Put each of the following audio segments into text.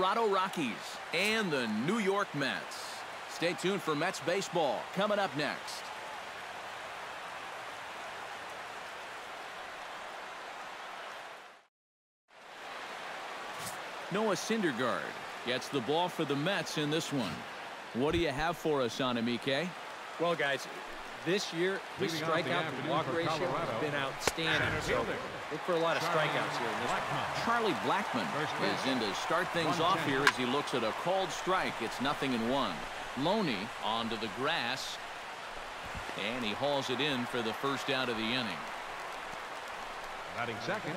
Rockies and the New York Mets. Stay tuned for Mets baseball coming up next. Noah Syndergaard gets the ball for the Mets in this one. What do you have for us on him, EK? Well, guys, this year his strikeout to walk ratio has been outstanding. So look for a lot of strikeouts here in this one. Charlie Blackmon is in to start things off here as he looks at a called strike. It's 0-1. Loney onto the grass, and he hauls it in for the first out of the inning. Batting second.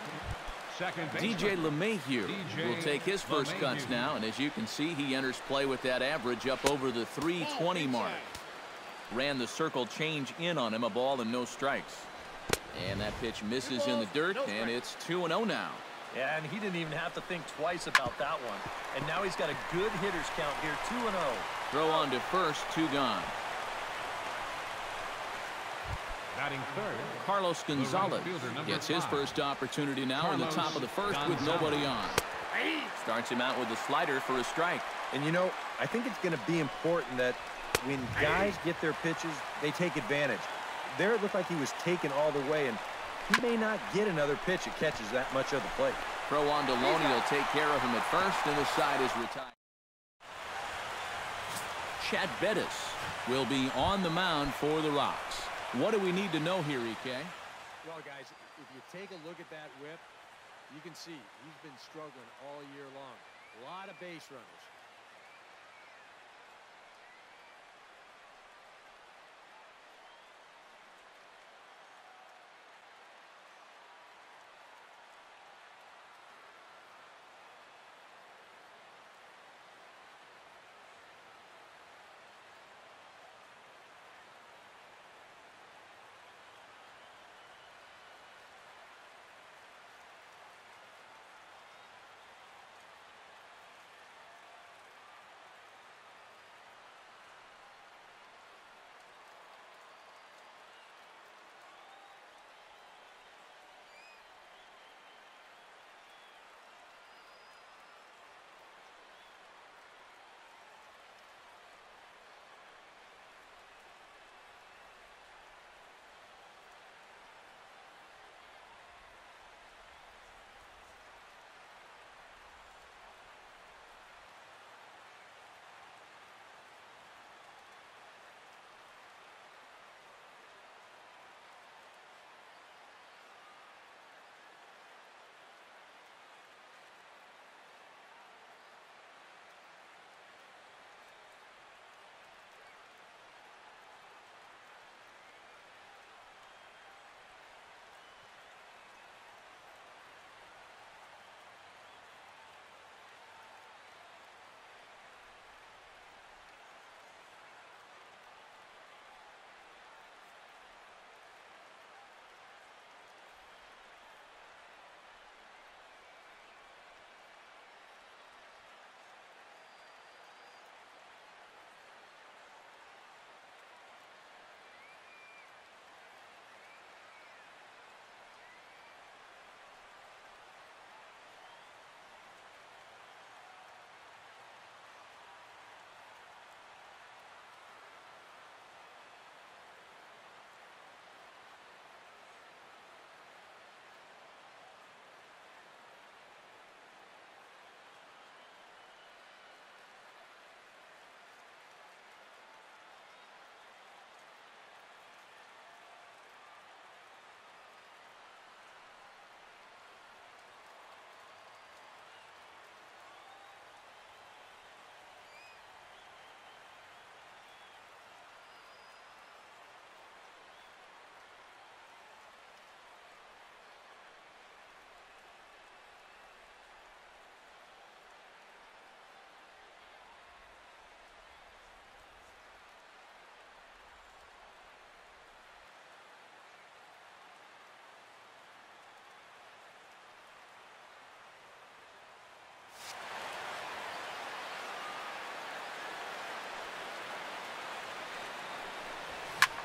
DJ LeMahieu will take his first cuts now, and as you can see, he enters play with that average up over the 320 mark. Ran the circle change in on him, a ball and no strikes. And that pitch misses in the dirt, and it's 2-0 now. Yeah, and he didn't even have to think twice about that one. And now he's got a good hitters count here, 2-0. Throw on to first, 2 gone. Batting third. Carlos Gonzalez gets his first opportunity now in the top of the first with nobody on. Starts him out with a slider for a strike. And, you know, I think it's going to be important that when guys get their pitches, they take advantage. There it looked like he was taken all the way, and he may not get another pitch that catches that much of the plate. Throw on to Loney. He'll take care of him at first, and the side is retired. Chad Bettis will be on the mound for the Rocks. What do we need to know here, EK? Well, guys, if you take a look at that whip, you can see he's been struggling all year long. A lot of base runners.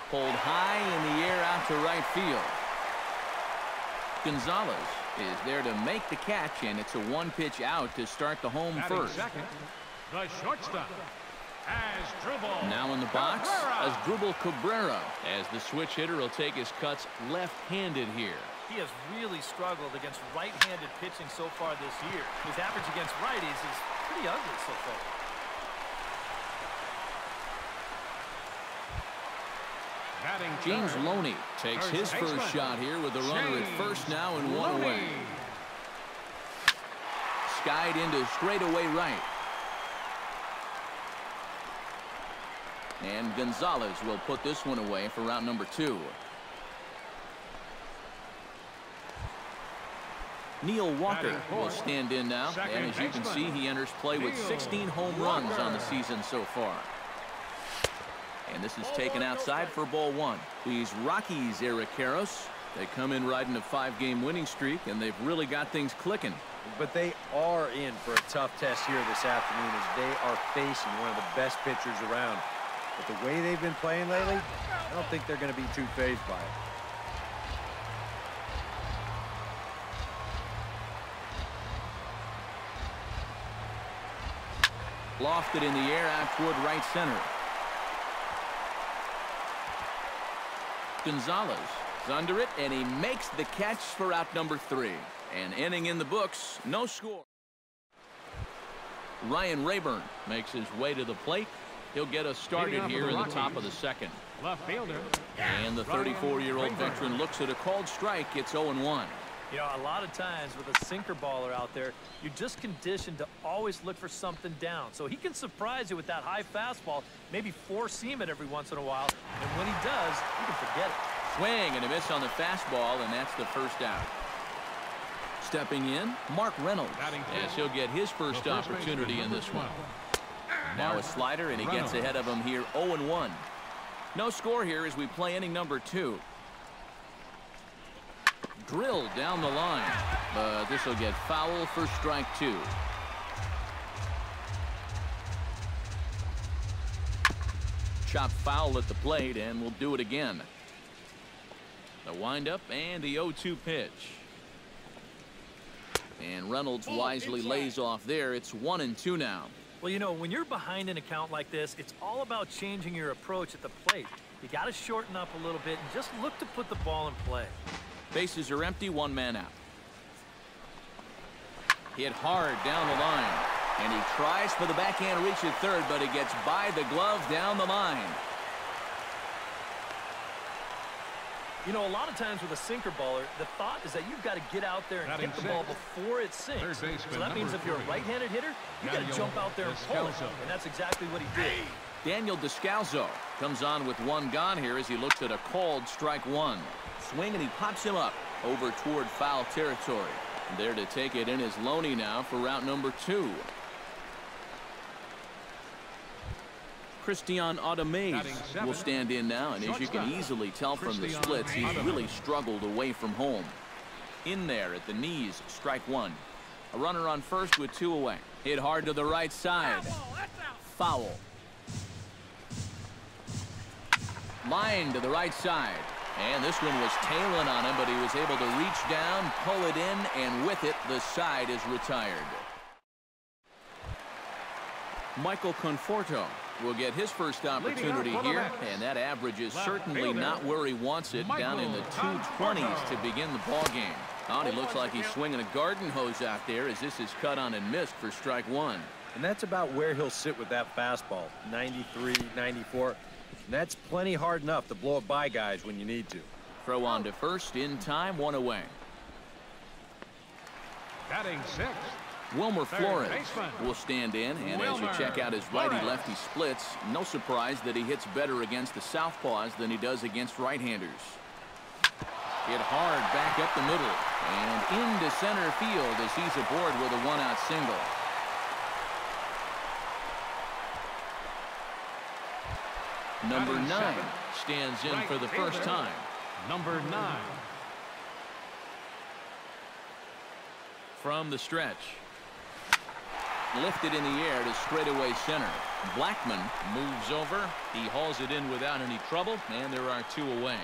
Pulled high in the air out to right field. Gonzalez is there to make the catch, and it's a one-pitch out to start the home first. Second, the shortstop, Asdrubal. Now in the box, Asdrubal Cabrera, as the switch hitter will take his cuts left-handed here. He has really struggled against right-handed pitching so far this year. His average against righties is pretty ugly so far. James Loney takes his first shot here with a runner at first now and one away. Skied into straightaway right. And Gonzalez will put this one away for route number 2. Neil Walker will stand in now, and as you can see, he enters play with 16 home runs on the season so far. And this is taken outside for ball 1. These Rockies, Eric Karros, they come in riding a 5-game winning streak, and they've really got things clicking. But they are in for a tough test here this afternoon as they are facing one of the best pitchers around. But the way they've been playing lately, I don't think they're going to be too fazed by it. Lofted in the air out toward right center. Gonzalez is under it, and he makes the catch for out number 3. An inning in the books, no score. Ryan Rayburn makes his way to the plate. He'll get us started here in the top of the second. Left fielder. And the 34-year-old veteran looks at a called strike. It's 0-1. You know, a lot of times with a sinker baller out there, you're just conditioned to always look for something down. So he can surprise you with that high fastball, maybe four-seam it every once in a while. And when he does, you can forget it. Swing and a miss on the fastball, and that's the first out. Stepping in, Mark Reynolds, as he'll get his first opportunity in this one. Now a slider, and he gets ahead of him here, 0-1. No score here as we play inning number 2. Drilled down the line, but this will get foul for strike 2. Chopped foul at the plate, and we'll do it again. The windup and the 0-2 pitch. And Reynolds wisely lays off there. It's 1-2 now. Well, you know, when you're behind an account like this, it's all about changing your approach at the plate. You got to shorten up a little bit and just look to put the ball in play. Bases are empty, 1 man out. Hit hard down the line, and he tries for the backhand reach at third, but he gets by the glove down the line. You know, a lot of times with a sinker baller, the thought is that you've got to get out there and hit the ball before it sinks. So that means if you're a right-handed hitter, you've got to jump out there and pull it, and that's exactly what he did. Daniel Descalzo comes on with 1 gone here as he looks at a called strike 1. Swing, and he pops him up over toward foul territory. There to take it in is Loney now for route number 2. Christian Audemais will stand in now, and as you can easily tell from the splits, he's really struggled away from home. In there at the knees, strike 1. A runner on first with 2 away. Hit hard to the right side. Foul. Line to the right side. And this one was tailing on him, but he was able to reach down, pull it in, and with it, the side is retired. Michael Conforto will get his first opportunity here, and that average is certainly not where he wants it, down in the 220s to begin the ball game. Oh, and he looks like he's swinging a garden hose out there as this is cut on and missed for strike 1. And that's about where he'll sit with that fastball, 93, 94. That's plenty hard enough to blow it by guys when you need to. Throw on to first in time, 1 away. Batting 6th. Wilmer Flores will stand in, and as you check out his righty-lefty splits, no surprise that he hits better against the southpaws than he does against right-handers. Hit hard back up the middle and into center field as he's aboard with a 1-out single. Number 9 stands in for the first time. Number 9. From the stretch. Lifted in the air to straightaway center. Blackman moves over. He hauls it in without any trouble, and there are 2 away.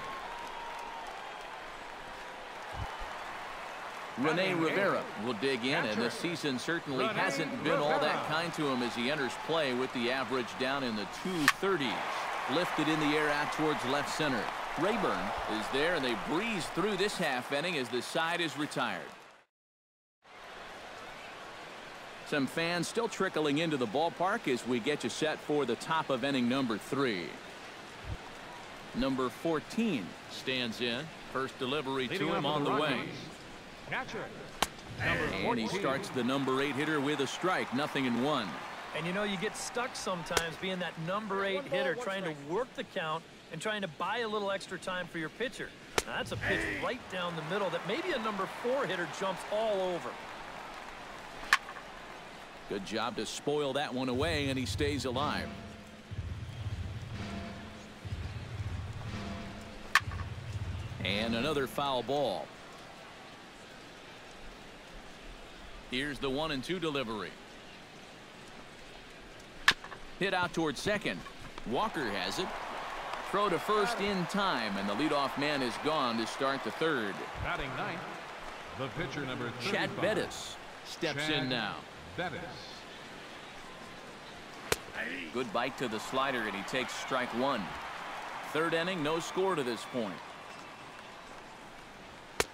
Rene Rivera will dig in, and this season certainly hasn't been all that kind to him as he enters play with the average down in the 230s. Lifted in the air out towards left center. Rayburn is there, and they breeze through this half inning as the side is retired. Some fans still trickling into the ballpark as we get you set for the top of inning number 3. Number 14 stands in. First delivery to him on the way. Catcher. And he starts the number 8 hitter with a strike. 0-1. And you know, you get stuck sometimes being that number 8 hitter, trying to work the count and trying to buy a little extra time for your pitcher. Now, that's a pitch right down the middle that maybe a number 4 hitter jumps all over. Good job to spoil that one away, and he stays alive. And another foul ball. Here's the 1-2 delivery. Hit out towards second. Walker has it. Throw to first in time, and the leadoff man is gone to start the third. Batting ninth, the pitcher number 35. Chad Bettis steps in now. Bettis. Good bite to the slider, and he takes strike 1. Third inning, no score to this point.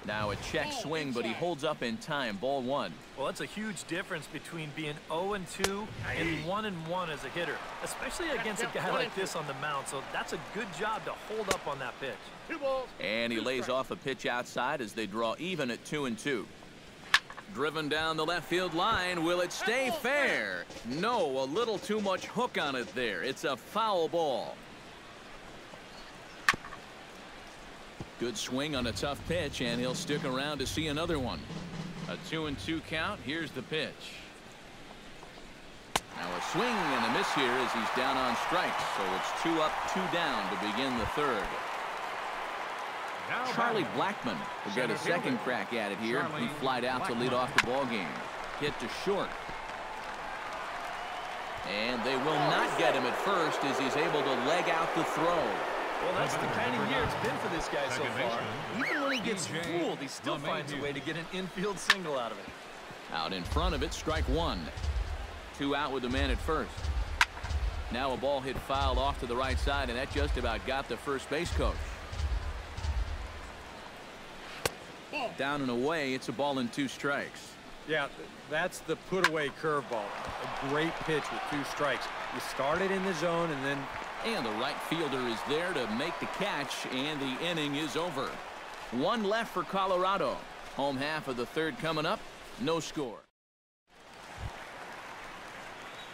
Now a check swing, but he holds up in time. Ball 1. Well, that's a huge difference between being 0-2 and 1-1 as a hitter, especially against a guy like this on the mound. So that's a good job to hold up on that pitch. And he lays off a pitch outside as they draw even at 2-2. Driven down the left field line. Will it stay fair? No, a little too much hook on it there. It's a foul ball. Good swing on a tough pitch, and he'll stick around to see another one. A 2-2 count. Here's the pitch. Now a swing and a miss here as he's down on strikes. So it's 2 up, 2 down to begin the third. Charlie Blackmon will get a second crack at it here. He flied out to lead off the ball game. Hit to short. And they will not get him at first as he's able to leg out the throw. Well, that's the kind of year it's been for this guy so far. Even when he gets fooled, he still finds a way to get an infield single out of it. Out in front of it, strike 1. 2 out with the man at first. Now a ball hit foul off to the right side, and that just about got the first base coach. Down and away, it's a ball and 2 strikes. Yeah, that's the put-away curveball. A great pitch with 2 strikes. You started in the zone, and then... And the right fielder is there to make the catch, and the inning is over. 1 left for Colorado. Home half of the third coming up. No score.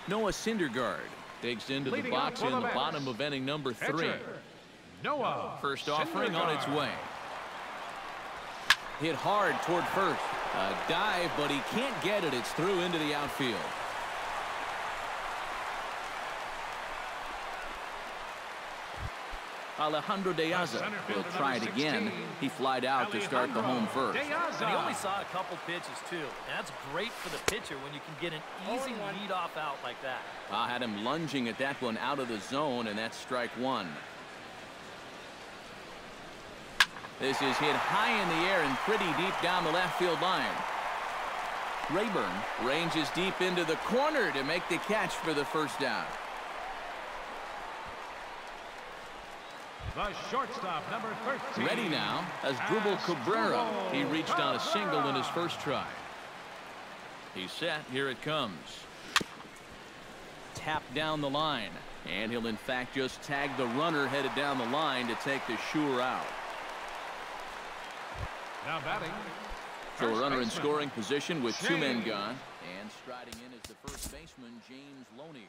Noah Syndergaard digs into the box in the bottom of inning number 3. Noah. First offering on its way. Hit hard toward first. A dive, but he can't get it. It's through into the outfield. Alejandro De Aza will try it again. He flied out to start the home first. And he only saw a couple pitches, too. And that's great for the pitcher when you can get an easy leadoff out like that. I had him lunging at that one out of the zone, and that's strike 1. This is hit high in the air and pretty deep down the left field line. Rayburn ranges deep into the corner to make the catch for the first down. The shortstop, number 13. Ready now as Asdrubal Cabrera. He reached on a single in his first try. He's set. Here it comes. Tap down the line. And he'll in fact just tag the runner headed down the line to take the sure out. Now batting. So a runner in scoring position with 2 men gone. And striding in is the first baseman, James Loney.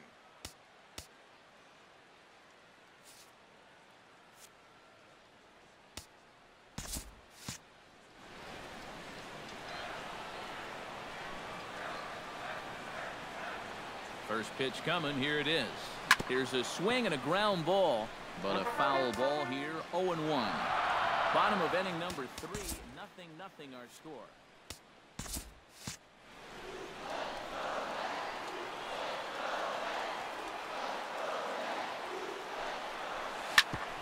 First pitch coming. Here it is. Here's a swing and a ground ball, but a foul ball here. 0-1. Bottom of inning number 3. 0-0 our score.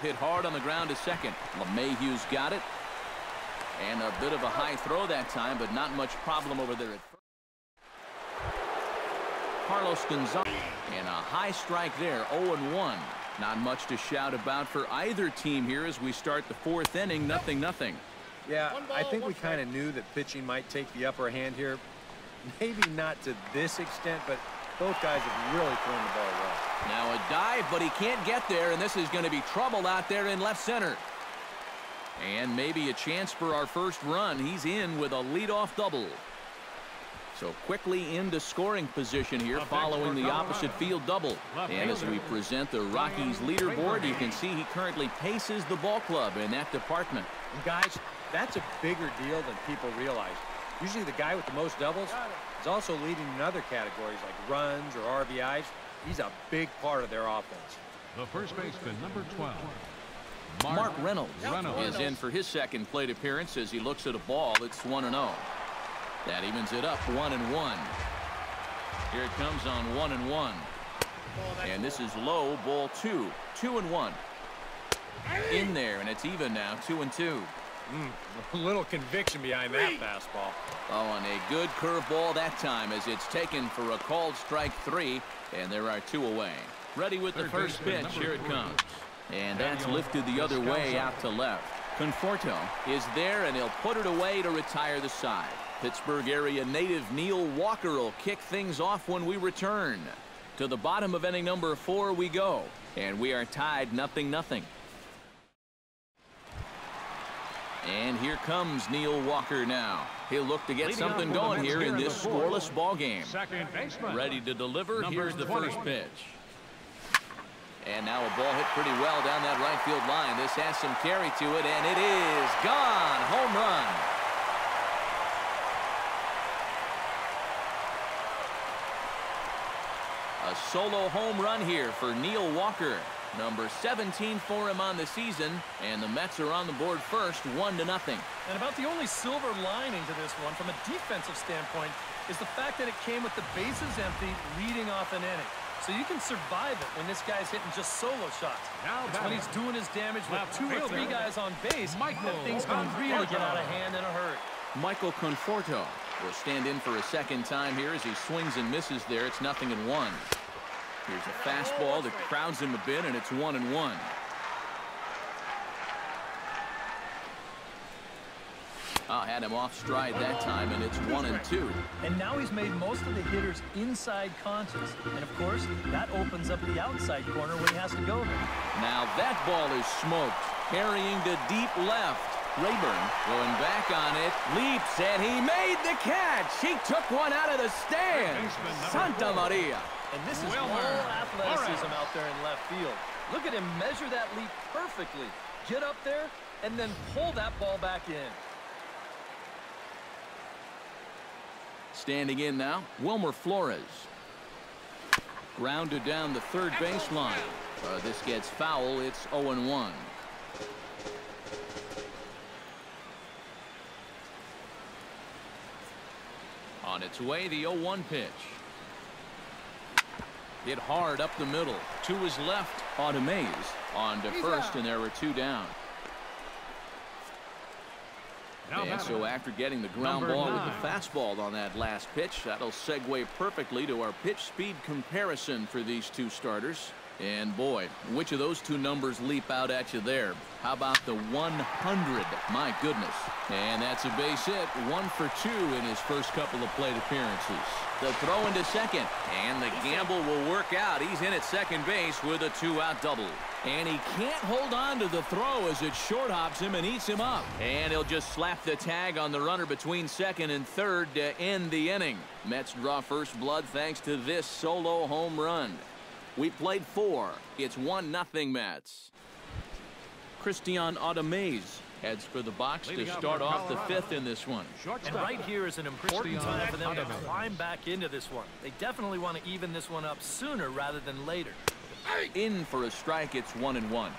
Hit hard on the ground to second. LeMahieu's got it. And a bit of a high throw that time, but not much problem over there at first. Carlos Gonzalez. And a high strike there, 0-1. Not much to shout about for either team here as we start the fourth inning, 0-0. Yeah, I think we kind of knew that pitching might take the upper hand here. Maybe not to this extent, but both guys have really thrown the ball well. Now a dive, but he can't get there, and this is going to be trouble out there in left center. And maybe a chance for our first run. He's in with a leadoff double. So quickly into scoring position here following the opposite field double. And as we present the Rockies leaderboard, you can see he currently paces the ball club in that department. And guys, that's a bigger deal than people realize. Usually the guy with the most doubles is also leading in other categories like runs or RBIs. He's a big part of their offense. The first baseman, number 12. Mark Reynolds is in for his second plate appearance as he looks at a ball that's 1-0. That evens it up 1-1. Here it comes on 1-1. And this is low, ball 2. 2-1. In there, and it's even now, 2-2. A little conviction behind that fastball. Oh, and a good curveball that time as it's taken for a called strike 3, and there are 2 away. Ready with the first pitch. Here it comes. And that's lifted the other way out to left. Conforto is there, and he'll put it away to retire the side. Pittsburgh area native Neil Walker will kick things off when we return. To the bottom of inning number 4 we go, and we are tied 0-0. And here comes Neil Walker now. He'll look to get something going here in this scoreless ball game. Ready to deliver. Here's the first pitch. And now a ball hit pretty well down that right field line. This has some carry to it, and it is gone. Home run. A solo home run here for Neil Walker. Number 17 for him on the season, and the Mets are on the board first, 1-0. And about the only silver lining to this one from a defensive standpoint is the fact that it came with the bases empty leading off an inning. So you can survive it when this guy's hitting just solo shots. It's when he's doing his damage with 2 or 3 guys on base that things can really get out of hand in a hurry. Michael Conforto will stand in for a second time here as he swings and misses there. It's 0-1. Here's a fastball that crowds him a bit, and it's 1-1. Had him off stride that time, and it's 1-2. And now he's made most of the hitters inside conscious. And, of course, that opens up the outside corner when he has to go there. Now that ball is smoked, carrying to deep left. Rayburn going back on it, leaps, and he made the catch. He took one out of the stands. Santa Maria. And this is all athleticism out there in left field. Look at him measure that leap perfectly. Get up there and then pull that ball back in. Standing in now, Wilmer Flores. Grounded down the third baseline. This gets foul. It's 0-1. On its way, the 0-1 pitch. Hit hard up the middle. To his left, Ademays on to first, and there were 2 down. And so after getting the ground ball with the fastball on that last pitch, that'll segue perfectly to our pitch speed comparison for these 2 starters. And boy, which of those 2 numbers leap out at you there? How about the 100? My goodness. And that's a base hit. 1 for 2 in his first couple of plate appearances. The throw into second, and the gamble will work out. He's in at second base with a 2-out double. And he can't hold on to the throw as it short hops him and eats him up. And he'll just slap the tag on the runner between second and third to end the inning. Mets draw first blood thanks to this solo home run. We played 4. It's 1-0 Mets. Christian Ademays heads for the box to start off the 5th in this one. And right here is an important time for them to climb back into this one. They definitely want to even this one up sooner rather than later. In for a strike, it's 1-1.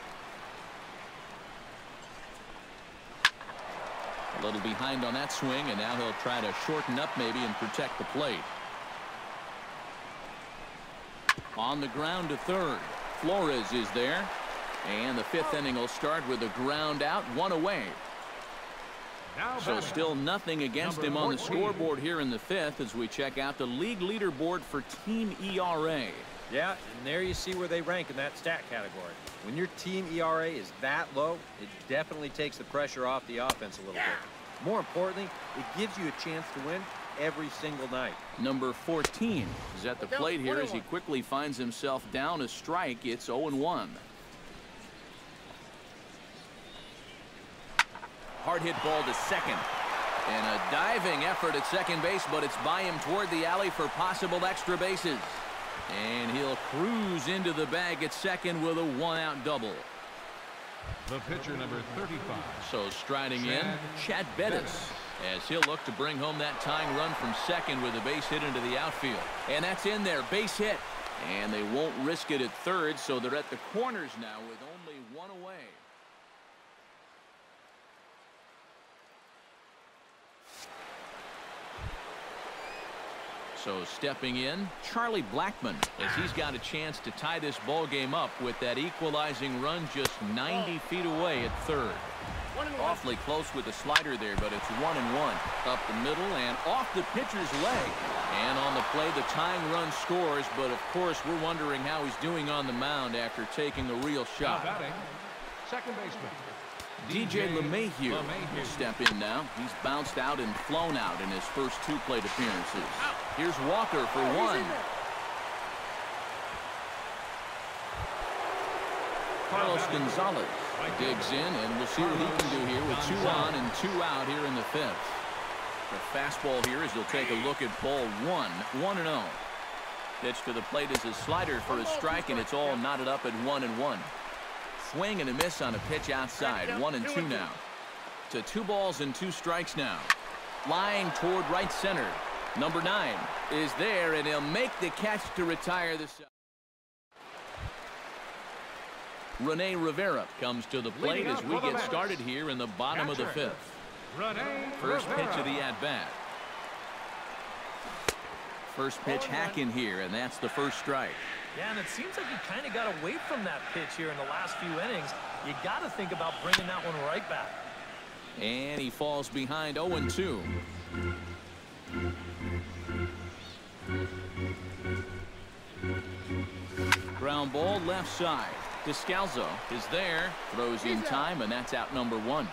A little behind on that swing, and now he'll try to shorten up maybe and protect the plate. On the ground to third. Flores is there. And the 5th inning will start with a ground out, 1 away. So still nothing against him on the scoreboard here in the fifth as we check out the league leaderboard for team ERA. Yeah, and there you see where they rank in that stat category. When your team ERA is that low, it definitely takes the pressure off the offense a little bit. More importantly, it gives you a chance to win every single night. Number 14 is at the plate here as he quickly finds himself down a strike. It's 0-1. Hard hit ball to second. And a diving effort at second base, but it's by him toward the alley for possible extra bases. And he'll cruise into the bag at second with a one-out double. The pitcher, number 35. So striding in, Chad Bettis, as he'll look to bring home that tying run from second with a base hit into the outfield. And that's in there, base hit. And they won't risk it at third, so they're at the corners now with only one away. So stepping in, Charlie Blackmon, as he's got a chance to tie this ball game up with that equalizing run just 90 feet away at third. Awfully close with the slider there, but it's 1-1. Up the middle and off the pitcher's leg. And on the play, the tying run scores, but of course we're wondering how he's doing on the mound after taking a real shot. Batting, second baseman. DJ LeMahieu will step in now. He's bounced out and flown out in his first two plate appearances. Here's Walker for one. Carlos Gonzalez digs in, and we'll see what he can do here with 2 on and 2 out here in the fifth. The fastball here as he'll take a look at ball 1, 1-0. Pitch to the plate is a slider for a strike, and it's all knotted up at 1-1. Swing and a miss on a pitch outside. 1-2 now. To 2 balls and 2 strikes now. Lying toward right center. Number 9 is there, and he'll make the catch to retire this. Rene Rivera comes to the plate as we get started here in the bottom of the fifth. First pitch of the at-bat. First pitch hack in here, and that's the first strike. Yeah, and it seems like he kind of got away from that pitch here in the last few innings. You got to think about bringing that one right back. And he falls behind 0-2. Ground ball left side. Descalzo is there, throws in time, and that's out number 1.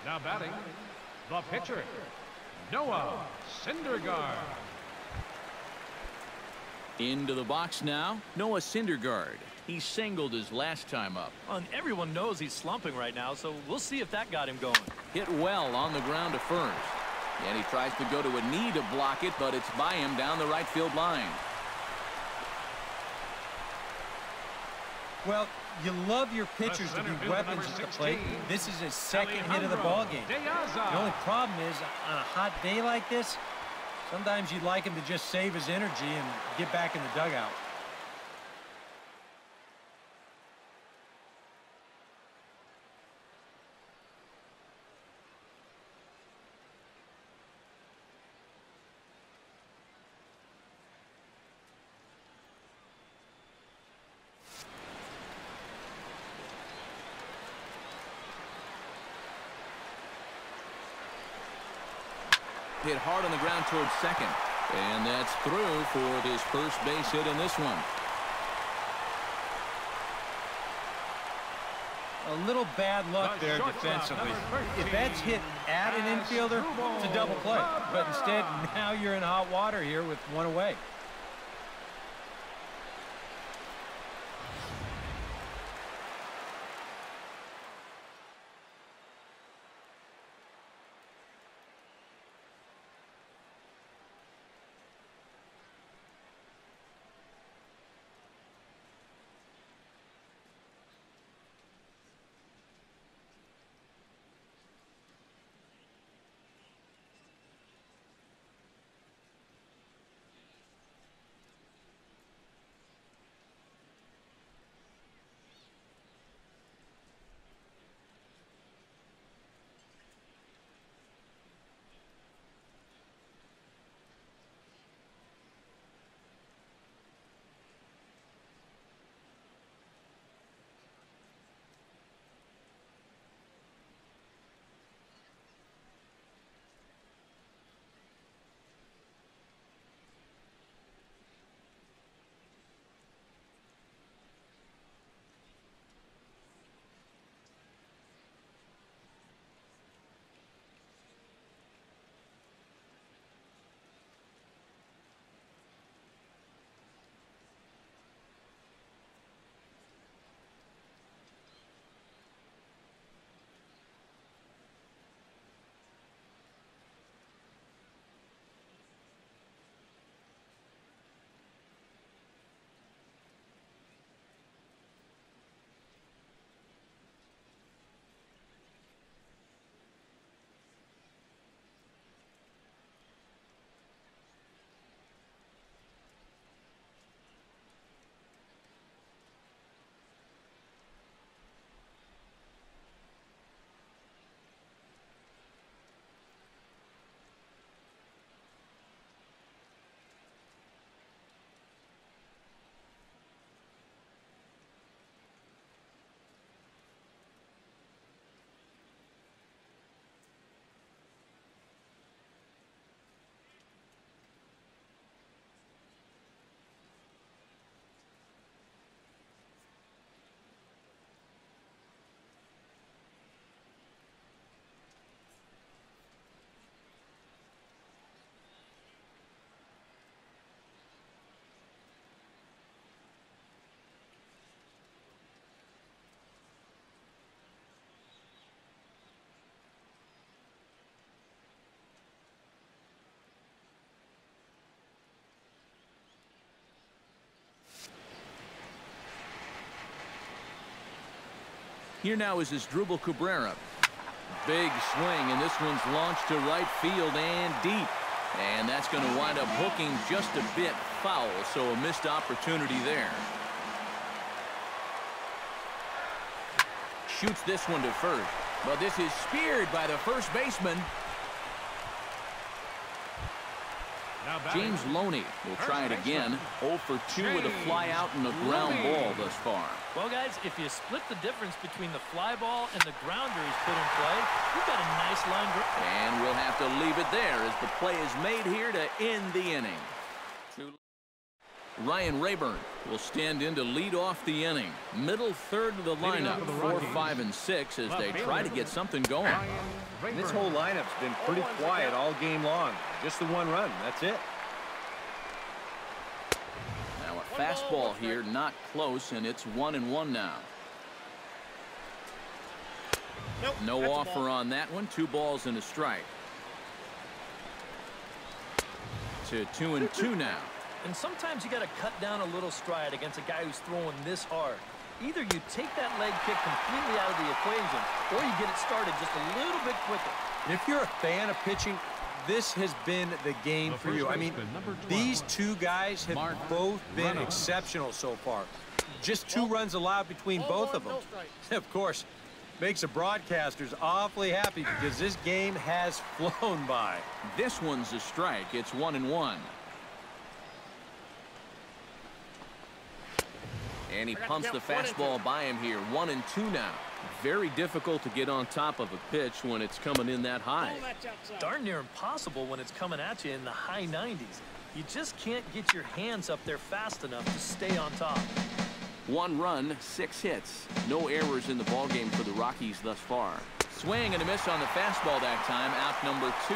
Now batting, the pitcher, Noah Syndergaard. Into the box now, Noah Syndergaard. He singled his last time up. And everyone knows he's slumping right now, so we'll see if that got him going. Hit well on the ground to first. And he tries to go to a knee to block it, but it's by him down the right field line. Well, you love your pitchers to be weapons at the plate. This is his second hit of the ball game. The only problem is, on a hot day like this, sometimes you'd like him to just save his energy and get back in the dugout. Hit hard on the ground towards second. And that's through for his first base hit in this one. A little bad luck there defensively. If that's hit at an infielder, it's a double play. But instead, now you're in hot water here with 1 away. Here now is Asdrubal Cabrera. Big swing, and this one's launched to right field and deep. And that's going to wind up hooking just a bit foul, so a missed opportunity there. Shoots this one to first, but this is speared by the first baseman. James Loney will try it again. 0 for 2 with a fly out and a ground ball thus far. Well, guys, if you split the difference between the fly ball and the grounder he's put in play, you've got a nice line drive. And we'll have to leave it there as the play is made here to end the inning. Ryan Rayburn will stand in to lead off the inning. Middle third of the lineup, 4, 5, and 6 as they try to get something going. And this whole lineup's been pretty quiet all game long. Just the one run. That's it. Now a fastball here, not close, and it's 1-1 now. No offer on that one. 2 balls and a strike. To 2-2 now. And sometimes you got to cut down a little stride against a guy who's throwing this hard. Either you take that leg kick completely out of the equation, or you get it started just a little bit quicker. And if you're a fan of pitching, this has been the game for you. I mean, these two guys have both been exceptional so far. Just 2 runs allowed between both of them. Of course, makes the broadcasters awfully happy because this game has flown by. This one's a strike. It's 1-1. And he pumps the fastball by him here. 1-2 now. Very difficult to get on top of a pitch when it's coming in that high. Darn near impossible when it's coming at you in the high 90s. You just can't get your hands up there fast enough to stay on top. 1 run, 6 hits. No errors in the ballgame for the Rockies thus far. Swing and a miss on the fastball that time. Out number 2.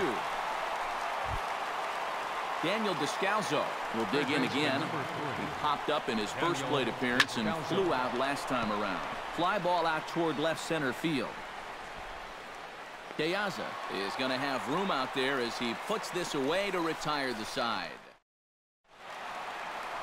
Daniel Descalzo will dig in again. He popped up in his first plate appearance and flew out last time around. Fly ball out toward left center field. De Aza is going to have room out there as he puts this away to retire the side.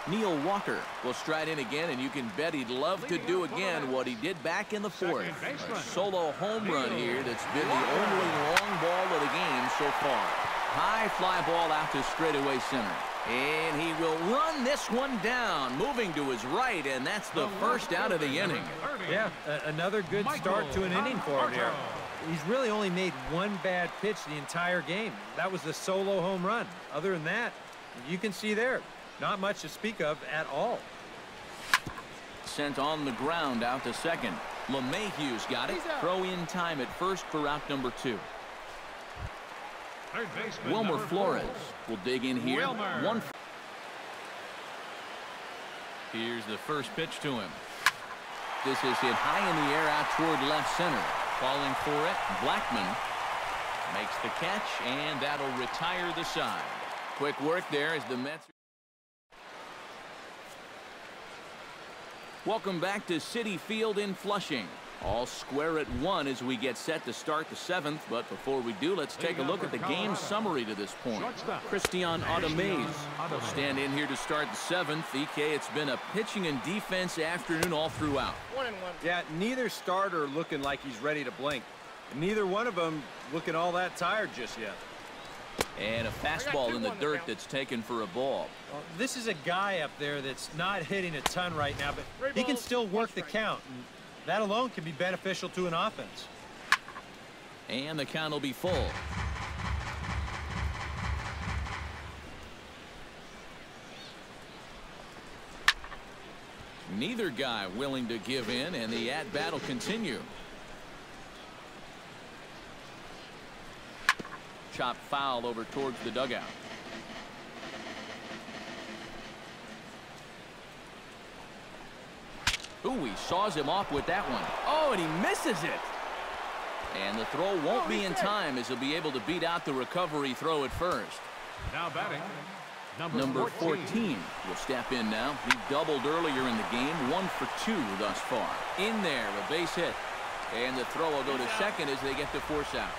Neil Walker will stride in again, and you can bet he'd love to do again what he did back in the 4th. A solo home run here that's been the only long ball of the game so far. High fly ball out to straightaway center. And he will run this one down, moving to his right, and that's the first out of the inning. Yeah, another good start to an inning for him here. He's really only made 1 bad pitch the entire game. That was the solo home run. Other than that, you can see there, not much to speak of at all. Sent on the ground out to second. LeMahieu's got it. Throw in time at first for out number 2. Wilmer Flores will dig in here. Here's the first pitch to him. This is hit high in the air out toward left center. Falling for it, Blackman makes the catch, and that'll retire the side. Quick work there as the Mets. Welcome back to Citi Field in Flushing. All square at 1 as we get set to start the 7th. But before we do, let's take a look at the game summary to this point. Christian Audemays will stand in here to start the 7th. EK, it's been a pitching and defense afternoon all throughout. 1-1. Yeah, neither starter looking like he's ready to blink. And neither one of them looking all that tired just yet. And a fastball in the dirt that's taken for a ball. Well, this is a guy up there that's not hitting a ton right now, but he can still work the count. And that alone can be beneficial to an offense. And the count will be full. Neither guy willing to give in, and the at-bat will continue. Chop foul over towards the dugout. Ooh, he saws him off with that one. Oh, and he misses it. And the throw won't be in time as he'll be able to beat out the recovery throw at first. Now batting, number 14 will step in now. He doubled earlier in the game, 1 for 2 thus far. In there, a base hit. And the throw will go to second as they get the force out.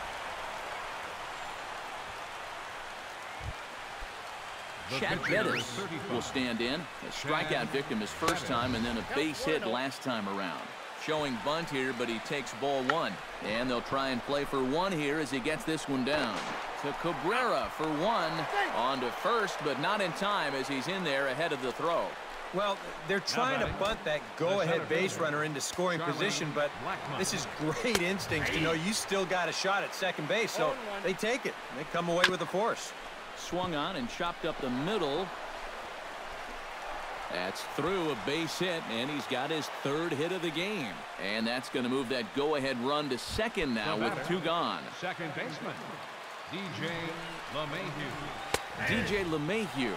Chad Bettis will stand in. A strikeout victim his first time and then a base hit last time around. Showing bunt here, but he takes ball one. And they'll try and play for one here as he gets this one down. To Cabrera for one. On to first, but not in time as he's in there ahead of the throw. Well, they're trying to bunt that go-ahead base runner into scoring position, but this is great instincts to know you still got a shot at second base, so they take it. They come away with a force. Swung on and chopped up the middle. That's through, a base hit, and he's got his third hit of the game. And that's going to move that go-ahead run to second now with two gone. Second baseman, DJ LeMahieu. DJ LeMahieu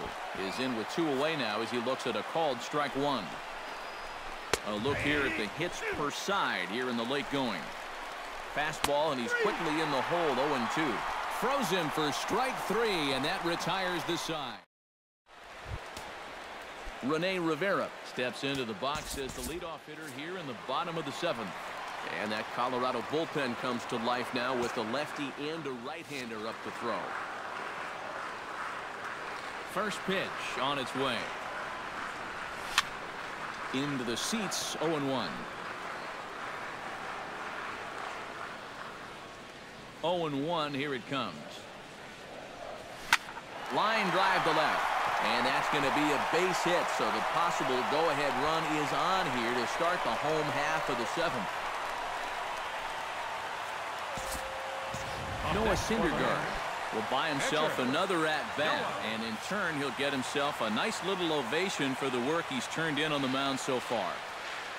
is in with two away now as he looks at a called strike one. A look here at the hits per side here in the late going. Fastball, and he's quickly in the hole, 0-2. Throws him for strike three, and that retires the side. Rene Rivera steps into the box as the leadoff hitter here in the bottom of the seventh. And that Colorado bullpen comes to life now with a lefty and a right-hander up to throw. First pitch on its way. Into the seats, 0-1. 0-1, here it comes. Line drive to left. And that's going to be a base hit, so the possible go-ahead run is on here to start the home half of the seventh. Noah Syndergaard will buy himself another at-bat, and in turn he'll get himself a nice little ovation for the work he's turned in on the mound so far.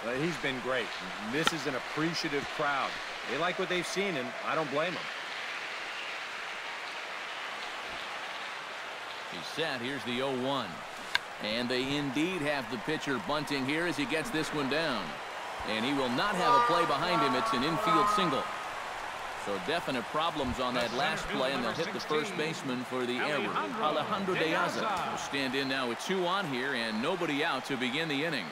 Well, he's been great. This is an appreciative crowd. They like what they've seen, and I don't blame them. He's set. Here's the 0-1. And they indeed have the pitcher bunting here as he gets this one down. And he will not have a play behind him. It's an infield single. So definite problems on that last play, and they'll hit the first baseman for the error. Alejandro De Aza will stand in now with two on here and nobody out to begin the inning.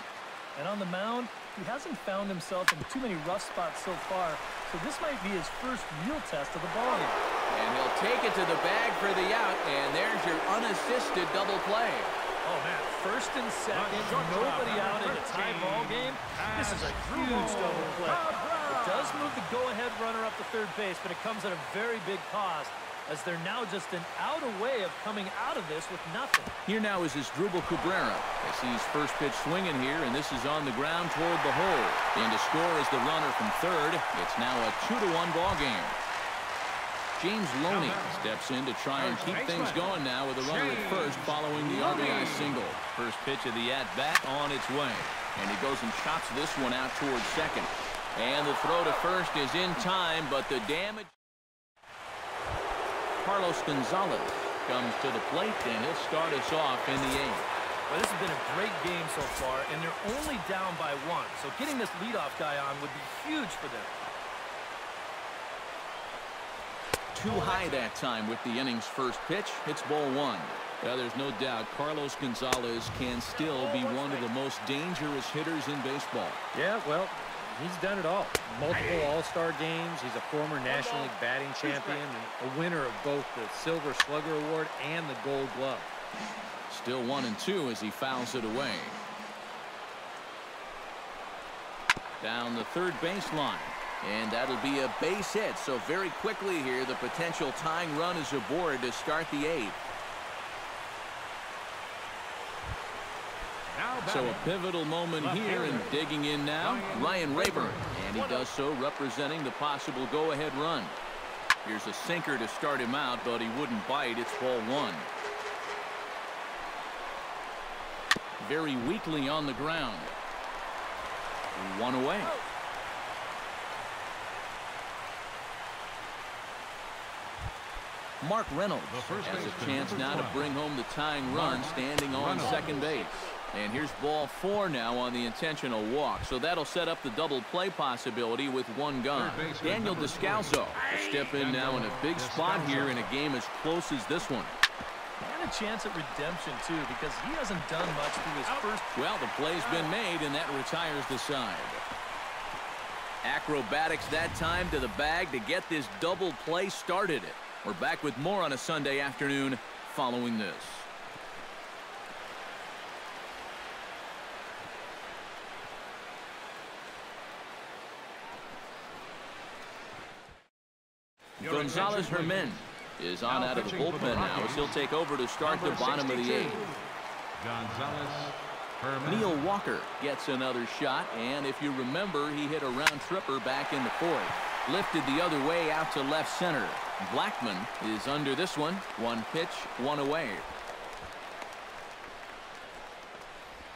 And on the mound, he hasn't found himself in too many rough spots so far, so this might be his first real test of the ball game. And he'll take it to the bag for the out, and there's your unassisted double play. Oh, man, first and second, nobody out in a tie ball game. This is a huge double play. It does move the go-ahead runner up to third base, but it comes at a very big cost, as they're now just an out away of coming out of this with nothing. Here now is Asdrubal Cabrera as he's first pitch swinging here, and this is on the ground toward the hole. And to score is the runner from third. It's now a 2-1 ball game. James Loney steps in to try and keep things going now with a runner at first following the RBI single. First pitch of the at-bat on its way. And he goes and chops this one out towards second. And the throw to first is in time, but the damage... Carlos Gonzalez comes to the plate, and he'll start us off in the eighth. Well, this has been a great game so far, and they're only down by one. So getting this leadoff guy on would be huge for them. Too high that time with the inning's first pitch. It's ball one. Well, there's no doubt Carlos Gonzalez can still be one of the most dangerous hitters in baseball. Yeah, well, he's done it all. Multiple All-Star games. He's a former National League batting champion and a winner of both the Silver Slugger Award and the Gold Glove. Still 1-2 as he fouls it away. Down the third baseline. And that'll be a base hit. So very quickly here, the potential tying run is aboard to start the eighth. So a pivotal moment here, and digging in now, Ryan Rayburn. And he does so representing the possible go-ahead run. Here's a sinker to start him out, but he wouldn't bite. It's ball one. Very weakly on the ground. One away. Mark Reynolds has a chance now to bring home the tying run, standing on second base. And here's ball four now on the intentional walk. So that'll set up the double play possibility with one gone. Daniel Descalso will step in now in a big spot here in a game as close as this one. And a chance at redemption, too, because he hasn't done much through his first... Well, the play's been made, and that retires the side. Acrobatics that time to the bag to get this double play started. We're back with more on a Sunday afternoon following this. Gonzalez Herman is on out of the bullpen now as he'll take over to start the bottom of the 8th. Gonzalez Herman. Neil Walker gets another shot, and if you remember, he hit a round tripper back in the 4th. Lifted the other way out to left center. Blackman is under this one. 1 pitch, 1 away.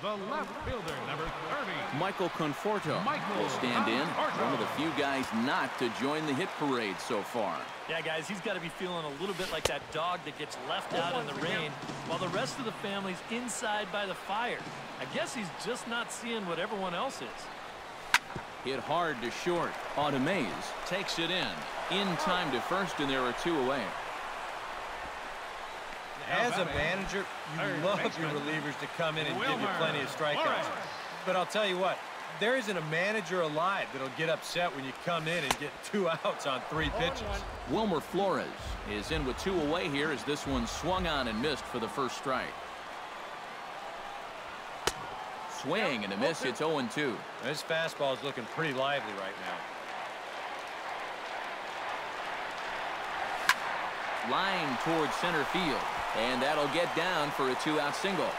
The left fielder, number 30. Michael Conforto will stand in. One of the few guys not to join the hit parade so far. Yeah, guys, he's got to be feeling a little bit like that dog that gets left out in the rain while the rest of the family's inside by the fire. I guess he's just not seeing what everyone else is. Hit hard to short. Mays takes it in time to first, and there are 2 away. As a manager, you love your relievers to come in and give you plenty of strikeouts. But I'll tell you what, there isn't a manager alive that'll get upset when you come in and get 2 outs on 3 pitches. Wilmer Flores is in with 2 away here as this one swung on and missed for the first strike. Swing and a miss. It's 0-2. This fastball is looking pretty lively right now. Line towards center field, and that'll get down for a 2-out single.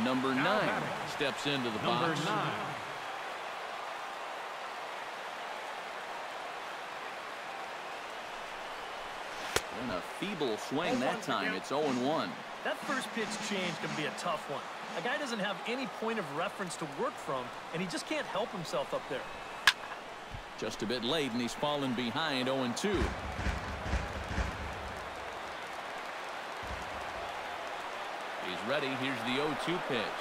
Number 9 steps into the box. Number 9. And a feeble swing that time. It's 0-1. That first pitch change can be a tough one. A guy doesn't have any point of reference to work from, and he just can't help himself up there. Just a bit late, and he's fallen behind 0-2. He's ready. Here's the 0-2 pitch.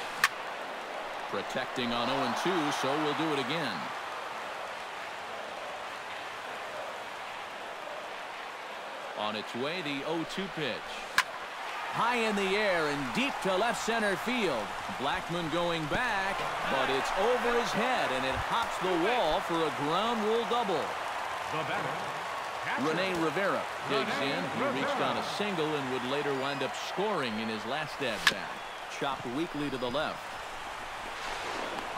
Protecting on 0-2, so we'll do it again. On its way, the 0-2 pitch. High in the air and deep to left center field. Blackman going back, but it's over his head, and it hops the wall for a ground rule double. The batter, Rene Rivera digs in. He reached on a single and would later wind up scoring in his last at-bat. Chopped weakly to the left.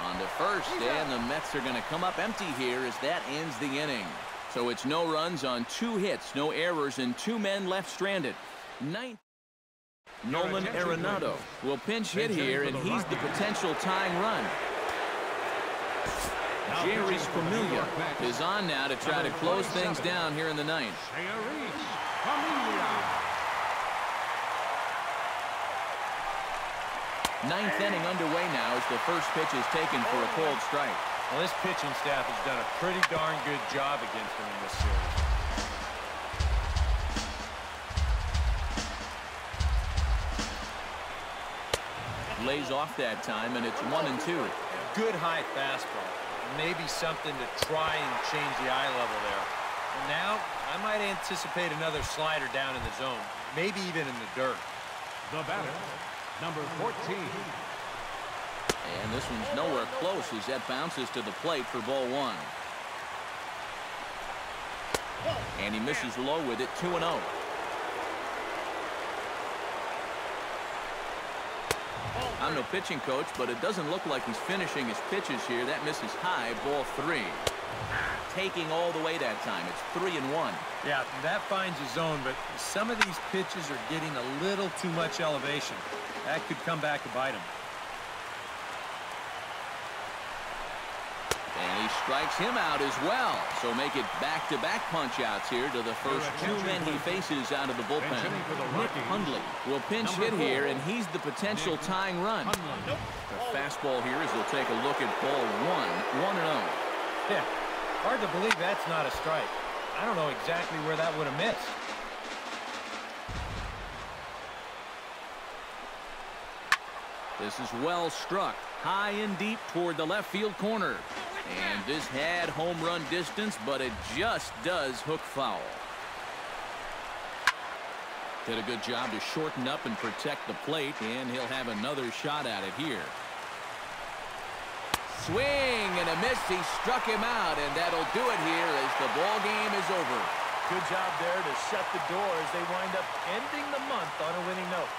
On to first, and the Mets are going to come up empty here as that ends the inning. So it's no runs on 2 hits, no errors, and 2 men left stranded. Nolan Arenado will pinch hit here, and he's the potential tying run. Jerry's Familia is on now to try to close things down here in the 9th. Ninth inning underway now as the first pitch is taken for a cold strike. Well, this pitching staff has done a pretty darn good job against him in this series. Lays off that time, and it's 1-2. Good high fastball. Maybe something to try and change the eye level there. And now, I might anticipate another slider down in the zone, maybe even in the dirt. The batter, number 14. And this one's nowhere close as that bounces to the plate for ball 1. And he misses low with it, 2-0. I'm no pitching coach, but it doesn't look like he's finishing his pitches here. That misses high, ball 3. Taking all the way that time. It's 3-1. Yeah, that finds his zone, but some of these pitches are getting a little too much elevation. That could come back to bite him. And he strikes him out as well. So make it back-to-back punch-outs here to the first 2 men he faces out of the bullpen. Nick Hundley will pinch hit here, and he's the potential tying run. The fastball here as he'll take a look at ball 1, 1-0. Yeah, hard to believe that's not a strike. I don't know exactly where that would have missed. This is well struck, high and deep toward the left field corner. And this had home run distance, but it just does hook foul. Did a good job to shorten up and protect the plate, and he'll have another shot at it here. Swing and a miss. He struck him out, and that'll do it here as the ball game is over. Good job there to shut the door as they wind up ending the month on a winning note.